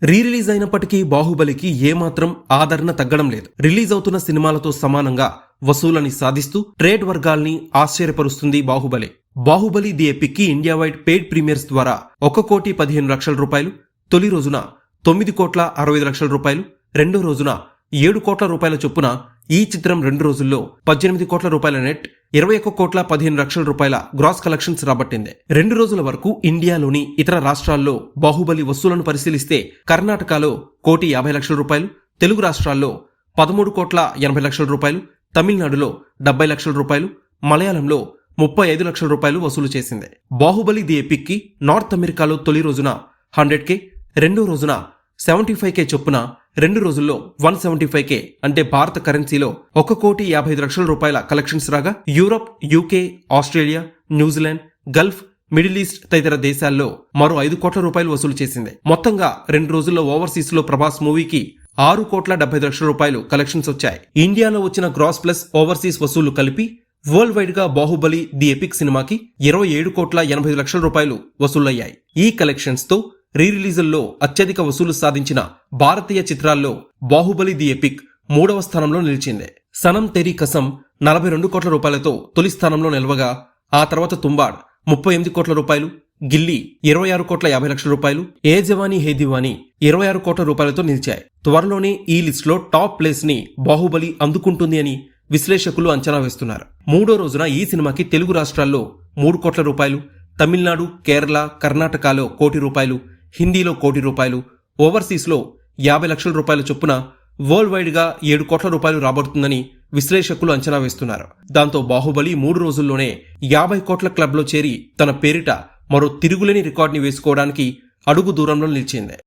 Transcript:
Re release అయినప్పటికీ బాహుబలికి ఏమాత్రం ఆదరణ తగ్గడం లేదు. రిలీజ్ అవుతున్న సినిమాలతో సమానంగా వసూలని సాధిస్తూ ట్రేడ్ వర్గాల్ని ఆశ్చర్యపరుస్తుంది బాహుబలి. బాహుబలి ది ఎపిక్ కి ఇండియా వైడ్ పెయిడ్ ప్రీమియర్స్ ద్వారా 1,15,00,000 తొలి రోజున 9,65,00,000 రూపాయలు, రెండో రోజున 7 కోట్ల రూపాయల చొప్పున ఈ చిత్రం 2 రోజుల్లో 18 కోట్ల రూపాయల నెట్, 21,15,00,000 గ్రాస్ కలెక్షన్స్ రాబట్టింది. 2 రోజుల వరకు ఇండియాలోని ఇతర రాష్ట్రాల్లో బాహుబలి వసూలను పరిశీలిస్తే కర్ణాటకలో 1,50,00,000, తెలుగు రాష్ట్రాల్లో 13,80,00,000, తమిళనాడులో 70,00,000, మలయాళంలో 35,00,000 వసూలు చేసింది. బాహుబలి ది ఎపిక్ కి నార్త్ అమెరికాలో తొలి రోజున 100K, రెండో రోజున 75K చొప్పున 2 రోజుల్లో 175K అంటే భారత కరెన్సీలో 1,55,00,000 కలెక్షన్స్ రాగా, Europe, UK, Australia, New Zealand, Gulf, middle east తదితర దేశాల్లో మరో 5 కోట్ల రూపాయలు వసూలు చేసింది. మొత్తంగా 2 రోజుల్లో ఓవర్సీస్ లో ప్రభాస్ మూవీకి 6,70,00,000 కలెక్షన్స్ వచ్చాయి. ఇండియాలో వచ్చిన గ్రాస్ ప్లస్ ఓవర్సీస్ వసూళ్లు కలిపి వరల్డ్ వైడ్ గా బాహుబలి ది ఎపిక్ సినిమాకి 27,80,00,000 వసూలయ్యాయి. ఈ కలెక్షన్స్ తో రీ రిలీజుల్లో అత్యధిక వసూలు సాధించిన భారతీయ చిత్రాల్లో బాహుబలి ది ఎపిక్ 3వ స్థానంలో నిలిచింది. సనం తెరీ కసం 42 కోట్ల రూపాయలతో తొలి స్థానంలో నిలవగా, ఆ తర్వాత తుంబాడ్ 38 కోట్ల రూపాయలు, గిల్లీ 26,50,00,000, ఏ జవానీ హే దివానీ 26 కోట్ల రూపాయలతో నిలిచాయి. త్వరలోనే ఈ లిస్ట్ లో టాప్ ప్లేస్ ని బాహుబలి అందుకుంటుంది అని విశ్లేషకులు అంచనా వేస్తున్నారు. 3వ రోజున ఈ సినిమాకి తెలుగు రాష్ట్రాల్లో 3 కోట్ల రూపాయలు, తమిళనాడు, కేరళ, కర్ణాటకలో 1 కోటి రూపాయలు, హిందీలో 1 కోటి రూపాయలు, ఓవర్సీస్ లో 50,00,000 చొప్పున వరల్డ్ వైడ్ గా 7 కోట్ల రూపాయలు రాబడుతుందని విశ్లేషకులు అంచనా వేస్తున్నారు. దాంతో బాహుబలి 3 రోజుల్లోనే 50 కోట్ల క్లబ్ లో చేరి తన పేరిట మరో తిరుగులేని రికార్డుని వేసుకోవడానికి అడుగు దూరంలో నిలిచింది.